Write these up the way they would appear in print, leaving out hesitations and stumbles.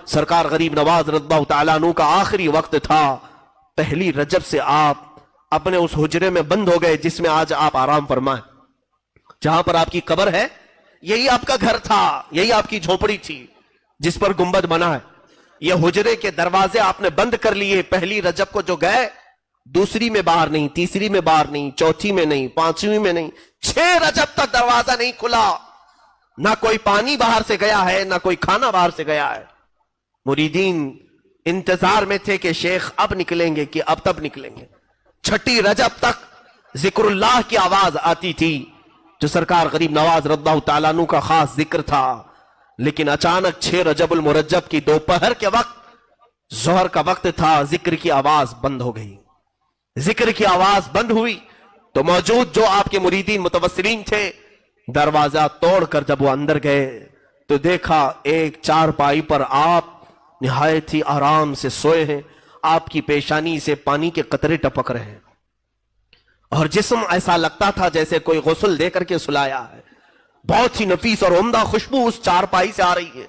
سرکار غریب نواز رضی اللہ تعالیٰ عنہ کا آخری وقت تھا. پہلی رجب سے آپ اپنے اس حجرے میں بند ہو گئے جس میں آج آپ آرام فرمائیں. جہاں پر آپ کی قبر ہے یہی آپ کا گھر تھا, یہی آپ کی جھونپڑی تھی جس پر گنبد بنا ہے. یہ حجرے کے دروازے آپ نے بند کر لیے. پہلی رجب کو جو گئے, دوسری میں باہر نہیں, تیسری میں باہر نہیں, چوتھی میں نہیں, پانچویں میں نہیں, 6 رجب تک دروازہ نہیں کھلا. نہ کوئی پانی باہر سے گیا ہے, نہ کوئی کھانا باہر سے گیا ہے. مریدین انتظار میں تھے کہ شیخ اب نکلیں گے کہ اب تب نکلیں گے. 6 رجب تک ذکر اللہ کی آواز آتی تھی جو سرکار غریب نواز رضی اللہ تعالیٰ عنہ کا خاص ذکر تھا. لیکن اچانک 6 رجب المرجب کی دوپہر کے وقت, ظہر کا وقت تھا, ذکر کی آواز بند ہو گئی. ذکر کی آواز بند ہوئی تو موجود جو آپ کے مریدین متوسلین تھے, دروازہ توڑ کر جب وہ اندر گئے تو دیکھا ایک چارپائی پر آپ نہایت ہی آرام سے سوئے ہیں. آپ کی پیشانی سے پانی کے قطرے ٹپک رہے ہیں اور جسم ایسا لگتا تھا جیسے کوئی غسل دے کر کے سلایا ہے. بہت ہی نفیس اور عمدہ خوشبو اس چارپائی سے آ رہی ہے.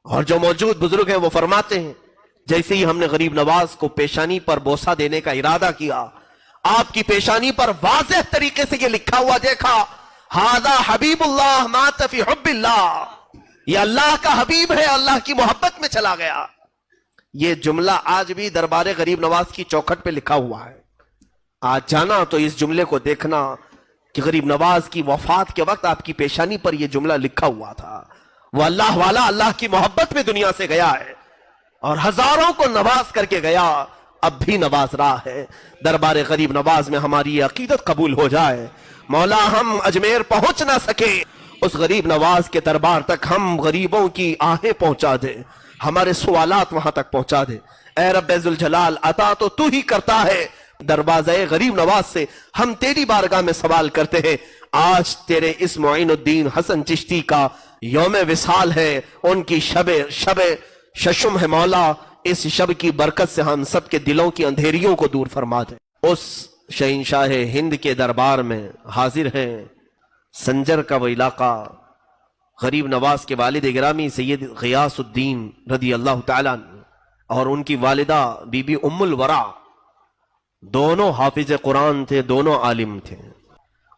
اور جو موجود بزرگ ہیں وہ فرماتے ہیں جیسے ہی ہم نے غریب نواز کو پیشانی پر بوسہ دینے کا ارادہ کیا, آپ کی پیشانی پر واضح طریقے سے یہ لکھا ہوا دیکھا, ھذا حبیب اللہ مات فی حب اللہ. یہ اللہ کا حبیب ہے, اللہ کی محبت میں چلا گیا. یہ جملہ آج بھی دربار غریب نواز کی چوکھٹ پہ لکھا ہوا ہے. آج جانا تو اس جملے کو دیکھنا کہ غریب نواز کی وفات کے وقت آپ کی پیشانی پر یہ جملہ لکھا ہوا تھا. وہ اللہ والا اللہ کی محبت میں دنیا سے گیا ہے اور ہزاروں کو نواز کر کے گیا, اب بھی نواز رہا ہے. دربار غریب نواز میں ہماری یہ عقیدت قبول ہو جائے. مولا ہم اجمیر پہنچ نہ سکے, اس غریب نواز کے دربار تک ہم غریبوں کی آہیں پہنچا دے, ہمارے سوالات وہاں تک پہنچا دے. اے رب ذوالجلال, عطا تو ہی کرتا ہے. دروازہ غریب نواز سے ہم تیری بارگاہ میں سوال کرتے ہیں. آج تیرے اس معین الدین حسن چشتی کا یوم وصال ہے, ان کی شب ششم ہے. مولا اس شب کی برکت سے ہم سب کے دلوں کی اندھیریوں کو دور فرما دے. اس شہنشاہ ہند کے دربار میں حاضر ہیں سنجر کا وہ علاقہ. غریب نواز کے والد گرامی سید غیاث الدین رضی اللہ تعالیٰ اور ان کی والدہ بی بی ام الورا, دونوں حافظ قرآن تھے, دونوں عالم تھے.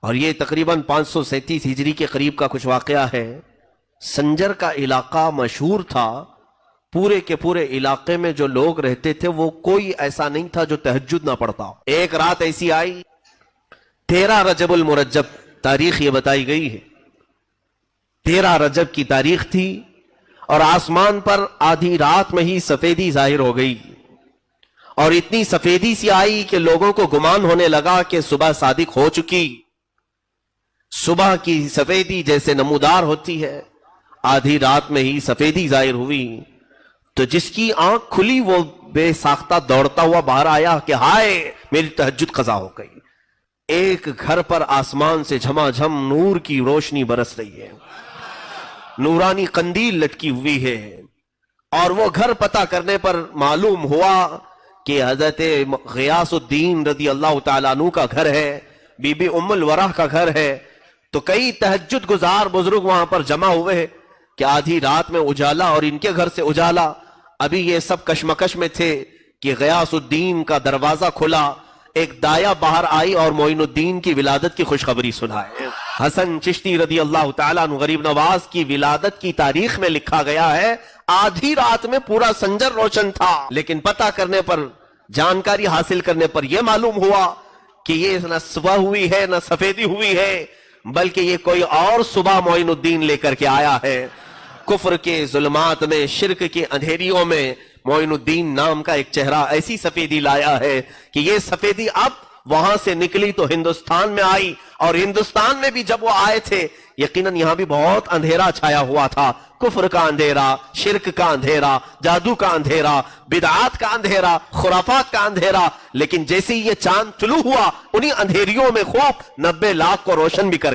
اور یہ تقریباً 537 ہجری کے قریب کا کچھ واقعہ ہے. سنجر کا علاقہ مشہور تھا, پورے کے پورے علاقے میں جو لوگ رہتے تھے وہ کوئی ایسا نہیں تھا جو تہجد نہ پڑھتا. ایک رات ایسی آئی, 13 رجب المرجب تاریخ یہ بتائی گئی ہے, 13 رجب کی تاریخ تھی اور آسمان پر آدھی رات میں ہی سفیدی ظاہر ہو گئی اور اتنی سفیدی سی آئی کہ لوگوں کو گمان ہونے لگا کہ صبح صادق ہو چکی. صبح کی سفیدی جیسے نمودار ہوتی ہے, آدھی رات میں ہی سفیدی ظاہر ہوئی تو جس کی آنکھ کھلی وہ بے ساختہ دوڑتا ہوا باہر آیا کہ ہائے میری تہجد قضا ہو گئی. ایک گھر پر آسمان سے جھما جھم نور کی روشنی برس رہی ہے, نورانی قندیل لٹکی ہوئی ہے. اور وہ گھر پتہ کرنے پر معلوم ہوا کہ حضرت غیاث الدین رضی اللہ تعالیٰ عنہ کا گھر ہے, بی بی ام الورا کا گھر ہے. تو کئی تہجد گزار بزرگ وہاں پر جمع ہوئے کہ آدھی رات میں اجالا اور ان کے گھر سے اجالا. ابھی یہ سب کشمکش میں تھے کہ غیاث الدین کا دروازہ کھلا, ایک دایا باہر آئی اور معین الدین کی ولادت کی خوشخبری سنائے. حسن چشتی رضی اللہ تعالیٰ عنہ غریب نواز کی ولادت کی تاریخ میں لکھا گیا ہے آدھی رات میں پورا سنجر روشن تھا. لیکن پتہ کرنے پر, جانکاری حاصل کرنے پر یہ معلوم ہوا کہ یہ نہ صبح ہوئی ہے نہ سفیدی ہوئی ہے, بلکہ یہ کوئی اور صبح معین الدین لے کر کے آیا ہے. کفر کے ظلمات میں, شرک کے اندھیریوں میں معین الدین نام کا ایک چہرہ ایسی سفیدی لایا ہے کہ یہ سفیدی اب وہاں سے نکلی تو ہندوستان میں آئی. اور ہندوستان میں بھی جب وہ آئے تھے یقیناً یہاں بھی بہت اندھیرا چھایا ہوا تھا, کفر کا اندھیرا, شرک کا اندھیرا, جادو کا اندھیرا, بدعات کا اندھیرا, خرافات کا اندھیرا. لیکن جیسے ہی یہ چاند طلوع ہوا انہی اندھیریوں میں خوب 90 لاکھ کو روشن بھی کر